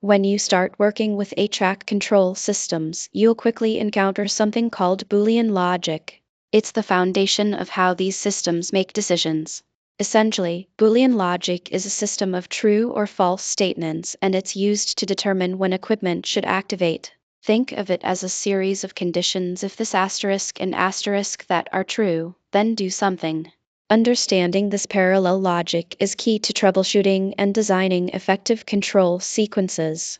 When you start working with HVAC control systems, you'll quickly encounter something called Boolean logic. It's the foundation of how these systems make decisions. Essentially, Boolean logic is a system of true or false statements, and it's used to determine when equipment should activate. Think of it as a series of conditions. If this asterisk and asterisk that are true, then do something. Understanding this parallel logic is key to troubleshooting and designing effective control sequences.